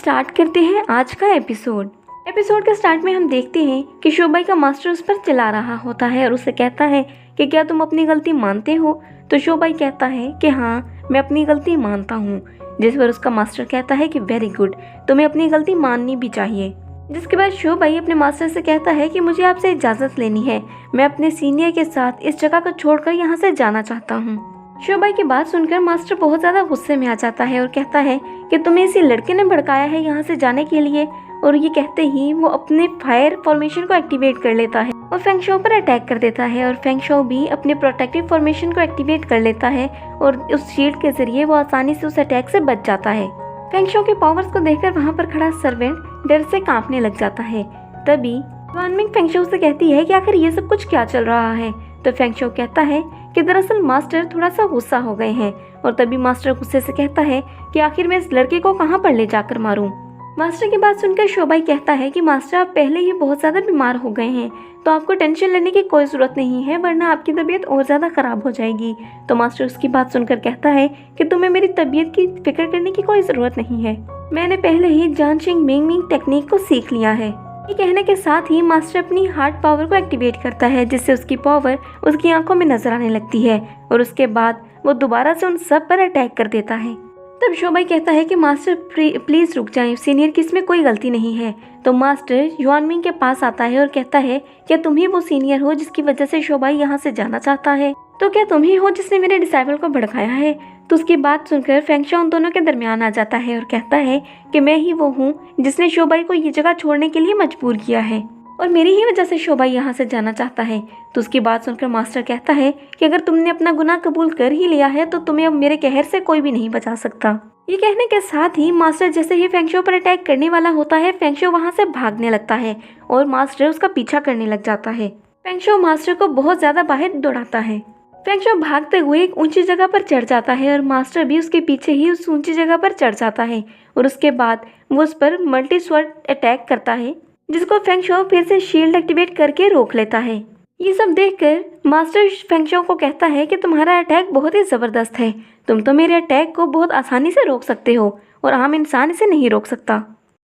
Start करते हैं आज का एपिसोड के स्टार्ट में हम देखते हैं कि शोबाई का मास्टर उस पर चिल्ला रहा होता है और उसे कहता है कि क्या तुम अपनी गलती मानते हो। तो शोबाई कहता है कि हाँ, मैं अपनी गलती मानता हूँ। जिस पर उसका मास्टर कहता है कि वेरी गुड, तुम्हें अपनी गलती माननी भी चाहिए। जिसके बाद शोबाई अपने मास्टर से कहता है कि मुझे आपसे इजाज़त लेनी है, मैं अपने सीनियर के साथ इस जगह को छोड़कर यहाँ से जाना चाहता हूँ। शोबाई की बात सुनकर मास्टर बहुत ज़्यादा गुस्से में आ जाता है और कहता है कि तुम्हें इसी लड़के ने भड़काया है यहाँ से जाने के लिए। और ये कहते ही वो अपने फायर फॉर्मेशन को एक्टिवेट कर लेता है और फेंगशो पर अटैक कर देता है। और फेंगशो भी अपने प्रोटेक्टिव फॉर्मेशन को एक्टिवेट कर लेता है और उस शील्ड के जरिए वो आसानी से उस अटैक से बच जाता है। फेंगशो के पावर्स को देखकर वहाँ पर खड़ा सर्वेंट डर से कांपने लग जाता है। तभी वानमिंग फेंगशो से कहती है कि आखिर ये सब कुछ क्या चल रहा है। तो फेंगशो कहता है कि दरअसल मास्टर थोड़ा सा गुस्सा हो गए हैं। और तभी मास्टर गुस्से से कहता है कि आखिर मैं इस लड़के को कहाँ पर ले जाकर मारूं। मास्टर की बात सुनकर शोबाई कहता है कि मास्टर आप पहले ही बहुत ज़्यादा बीमार हो गए हैं, तो आपको टेंशन लेने की कोई ज़रूरत नहीं है, वरना आपकी तबीयत और ज़्यादा ख़राब हो जाएगी। तो मास्टर उसकी बात सुनकर कहता है कि तुम्हें मेरी तबीयत की फिक्र करने की कोई ज़रूरत नहीं है, मैंने पहले ही जानशिंग मिंग टेक्निक को सीख लिया है। ये कहने के साथ ही मास्टर अपनी हार्ट पावर को एक्टिवेट करता है, जिससे उसकी पावर उसकी आंखों में नजर आने लगती है। और उसके बाद वो दोबारा से उन सब पर अटैक कर देता है। तब शोबाई कहता है कि मास्टर प्लीज रुक जाएं, सीनियर की इसमें कोई गलती नहीं है। तो मास्टर युआनमिंग के पास आता है और कहता है क्या तुम ही वो सीनियर हो जिसकी वजह से शोबाई यहाँ से जाना चाहता है? तो क्या तुम ही हो जिसने मेरे डिसाइबल को भड़काया है? तो उसकी बात सुनकर फेंगशो उन दोनों के दरमियान आ जाता है और कहता है कि मैं ही वो हूँ जिसने शोबाई को ये जगह छोड़ने के लिए मजबूर किया है और मेरी ही वजह से शोबाई यहाँ से जाना चाहता है। तो उसकी बात सुनकर मास्टर कहता है कि अगर तुमने अपना गुनाह कबूल कर ही लिया है तो तुम्हें अब मेरे कहर से कोई भी नहीं बचा सकता। ये कहने के साथ ही मास्टर जैसे ही फेंगशो पर अटैक करने वाला होता है, फेंगशो वहाँ से भागने लगता है और मास्टर उसका पीछा करने लग जाता है। फेंगशो मास्टर को बहुत ज्यादा बाहर दौड़ाता है। फेंगशो भागते हुए एक ऊंची जगह पर चढ़ जाता है और मास्टर भी उसके पीछे ही उस ऊंची जगह पर चढ़ जाता है और उसके बाद वो उस पर मल्टी स्वॉर्ड अटैक करता है, जिसको फेंगशो फिर से शील्ड एक्टिवेट करके रोक लेता है। ये सब देखकर मास्टर फेंगशो को कहता है कि तुम्हारा अटैक बहुत ही ज़बरदस्त है, तुम तो मेरे अटैक को बहुत आसानी से रोक सकते हो और आम इंसान इसे नहीं रोक सकता।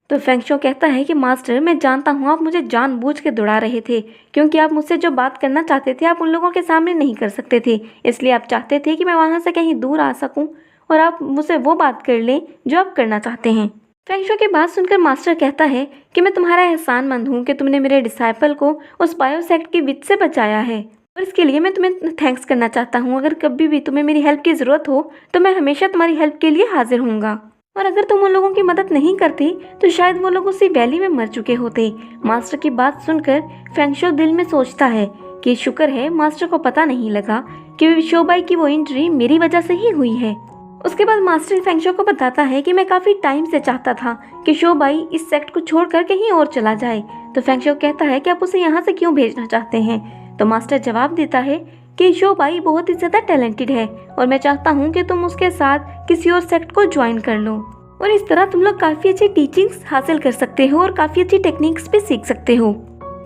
तो फेंगशो कहता है कि मास्टर मैं जानता हूँ आप मुझे जानबूझ के दौड़ा रहे थे, क्योंकि आप मुझसे जो बात करना चाहते थे आप उन लोगों के सामने नहीं कर सकते थे, इसलिए आप चाहते थे कि मैं वहाँ से कहीं दूर आ सकूँ और आप मुझसे वो बात कर लें जो आप करना चाहते हैं। फेंगशो की बात सुनकर मास्टर कहता है कि मैं तुम्हारा एहसानमंद हूँ कि तुमने मेरे डिसाइपल को उस बायोसेक्ट की विच से बचाया है और इसके लिए मैं तुम्हें थैंक्स करना चाहता हूँ। अगर कभी भी तुम्हें मेरी हेल्प की ज़रूरत हो तो मैं हमेशा तुम्हारी हेल्प के लिए हाजिर हूँगा। और अगर तुम उन लोगों की मदद नहीं करती तो शायद वो लोग उसी वैली में मर चुके होते। मास्टर की बात सुनकर फेंगशो दिल में सोचता है कि शुक्र है मास्टर को पता नहीं लगा कि शोबाई की वो इंजरी मेरी वजह से ही हुई है। उसके बाद मास्टर फेंगशो को बताता है कि मैं काफ़ी टाइम से चाहता था कि शोबाई इस सेक्ट को छोड़कर कहीं और चला जाए। तो फेंगशो कहता है कि आप उसे यहाँ से क्यों भेजना चाहते हैं? तो मास्टर जवाब देता है कि शोबाई बहुत ही ज़्यादा टैलेंटेड है और मैं चाहता हूँ कि तुम उसके साथ किसी और सेक्ट को ज्वाइन कर लो और इस तरह तुम लोग काफ़ी अच्छी टीचिंग्स हासिल कर सकते हो और काफ़ी अच्छी टेक्निक्स भी सीख सकते हो।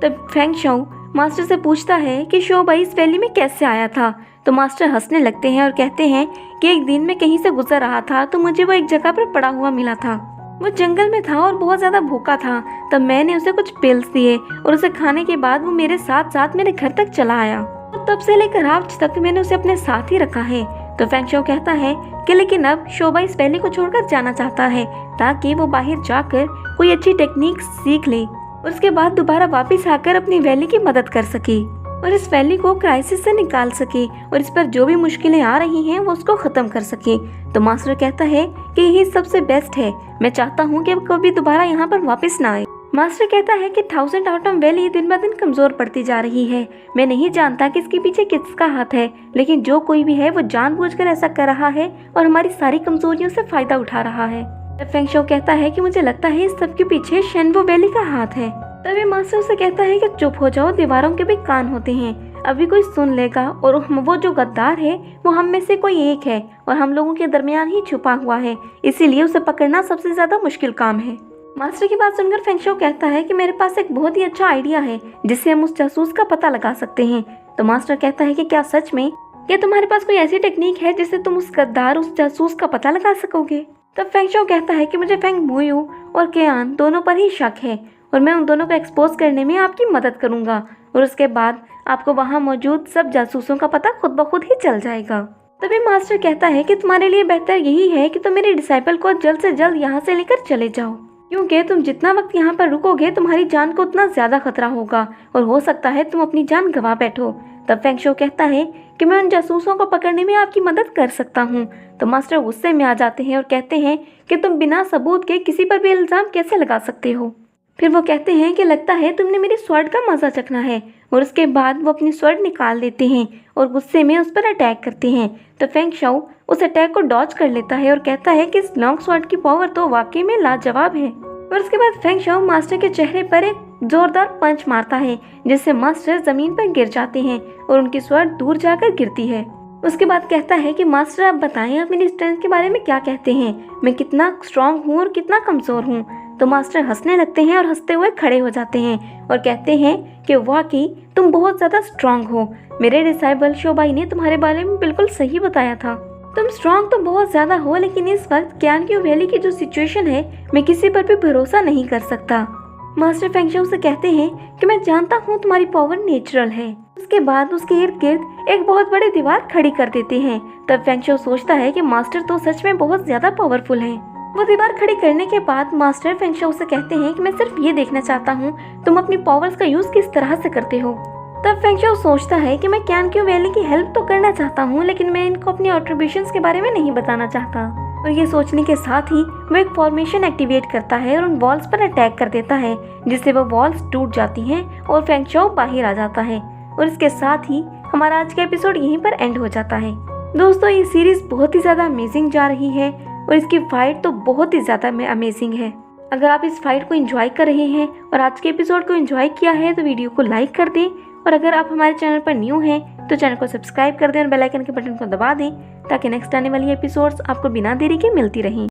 तब फेंगशो मास्टर से पूछता है कि शोबाई इस वैली में कैसे आया था। तो मास्टर हंसने लगते हैं और कहते हैं कि एक दिन मैं कहीं से गुजर रहा था तो मुझे वो एक जगह पर पड़ा हुआ मिला था। वो जंगल में था और बहुत ज़्यादा भूखा था, तब मैंने उसे कुछ पिल्स दिए और उसे खाने के बाद वो मेरे साथ साथ मेरे घर तक चला आया और तब से लेकर आज तक मैंने उसे अपने साथ ही रखा है। तो फेंगशो कहता है कि लेकिन अब शोबाई इस वैली को छोड़कर जाना चाहता है ताकि वो बाहर जाकर कोई अच्छी टेक्निक सीख ले और उसके बाद दोबारा वापस आकर अपनी वैली की मदद कर सके और इस वैली को क्राइसिस से निकाल सके और इस पर जो भी मुश्किलें आ रही हैं वो उसको ख़त्म कर सके। तो मास्टर कहता है कि यही सबसे बेस्ट है, मैं चाहता हूँ कि वो कभी दोबारा यहाँ पर वापस ना आए। मास्टर कहता है कि 1000 आटम वैली दिन ब दिन कमज़ोर पड़ती जा रही है, मैं नहीं जानता कि इसके पीछे किसका हाथ है, लेकिन जो कोई भी है वो जानबूझकर ऐसा कर रहा है और हमारी सारी कमजोरियों से फ़ायदा उठा रहा है। फेंगशो कहता है कि मुझे लगता है इस सब के पीछे शेनवो वैली का हाथ है। तभी मास्टर उसे कहता है कि चुप हो जाओ, दीवारों के भी कान होते हैं, अभी कोई सुन लेगा और वो जो गद्दार है वो हम में से कोई एक है और हम लोगों के दरमियान ही छुपा हुआ है, इसीलिए उसे पकड़ना सबसे ज्यादा मुश्किल काम है। मास्टर की बात सुनकर फेंगशो कहता है कि मेरे पास एक बहुत ही अच्छा आइडिया है जिससे हम उस जासूस का पता लगा सकते हैं। तो मास्टर कहता है कि क्या सच में क्या तुम्हारे पास कोई ऐसी टेक्निक है जिससे तुम उस गद्दार उस जासूस का पता लगा सकोगे? तब फेंग शाओ कहता है कि मुझे फेंग मोयू और केयान दोनों पर ही शक है और मैं उन दोनों को एक्सपोज करने में आपकी मदद करूंगा और उसके बाद आपको वहाँ मौजूद सब जासूसों का पता खुद ब खुद ही चल जाएगा। तभी मास्टर कहता है कि तुम्हारे लिए बेहतर यही है कि तुम मेरे डिसाइपल को जल्द से जल्द यहाँ से लेकर चले जाओ, क्योंकि तुम जितना वक्त यहाँ पर रुकोगे तुम्हारी जान को उतना ज्यादा खतरा होगा और हो सकता है तुम अपनी जान गंवा बैठो। तब फेंग शाओ कहता है कि मैं उन जासूसों को पकड़ने में आपकी मदद कर सकता हूँ। तो मास्टर गुस्से में आ जाते हैं और कहते हैं कि तुम बिना सबूत के किसी पर भी इल्जाम कैसे लगा सकते हो। फिर वो कहते हैं कि लगता है तुमने मेरी स्वॉर्ड का मजा चखना है और उसके बाद वो अपनी स्वॉर्ड निकाल देते हैं और गुस्से में उस पर अटैक करते हैं। तो फेंग शाओ उस अटैक को डॉज कर लेता है और कहता है कि इस लॉन्ग स्वॉर्ड की पावर तो वाकई में लाजवाब है। और उसके बाद फेंग शाओ मास्टर के चेहरे पर एक जोरदार पंच मारता है जिससे मास्टर जमीन पर गिर जाते हैं और उनकी स्वॉर्ड दूर जाकर गिरती है। उसके बाद कहता है कि मास्टर आप बताएं आप मेरी स्ट्रेंथ के बारे में क्या कहते हैं, मैं कितना स्ट्रांग हूँ और कितना कमजोर हूँ। तो मास्टर हंसने लगते हैं और हंसते हुए खड़े हो जाते हैं और कहते हैं कि वाकई तुम बहुत ज्यादा स्ट्रांग हो, मेरे डिसाइबल शोबाई ने तुम्हारे बारे में बिल्कुल सही बताया था। तुम स्ट्रांग तो बहुत ज्यादा हो लेकिन इस वक्त क्यानक्यू वैली की जो सिचुएशन है मैं किसी पर भी भरोसा नहीं कर सकता। मास्टर फेंग शाओ से कहते हैं कि मैं जानता हूँ तुम्हारी पावर नेचुरल है। उसके बाद उसके इर्द गिर्द एक बहुत बड़ी दीवार खड़ी कर देते हैं। तब फेंग शाओ सोचता है कि मास्टर तो सच में बहुत ज्यादा पावरफुल है। वो दीवार खड़ी करने के बाद मास्टर फेंग शाओ से कहते हैं कि मैं सिर्फ ये देखना चाहता हूँ तुम अपनी पावर्स का यूज किस तरह से करते हो। तब फेंग शाओ सोचता है कि मैं क्यानक्यू वैली की हेल्प तो करना चाहता हूँ लेकिन मैं इनको अपनी एट्रीब्यूशंस के बारे में नहीं बताना चाहता। और ये सोचने के साथ ही वो एक फॉर्मेशन एक्टिवेट करता है और उन वॉल्स पर अटैक कर देता है जिससे वो वॉल्स टूट जाती हैं और फेंग शाओ बाहर आ जाता है। और इसके साथ ही हमारा आज का एपिसोड यहीं पर एंड हो जाता है। दोस्तों ये सीरीज बहुत ही ज्यादा अमेजिंग जा रही है और इसकी फाइट तो बहुत ही ज्यादा अमेजिंग है। अगर आप इस फाइट को एंजॉय कर रहे हैं और आज के एपिसोड को एंजॉय किया है तो वीडियो को लाइक कर दें और अगर आप हमारे चैनल पर न्यू हैं तो चैनल को सब्सक्राइब कर दें और बेल आइकन के बटन को दबा दें ताकि नेक्स्ट आने वाली एपिसोड्स आपको बिना देरी के मिलती रहें।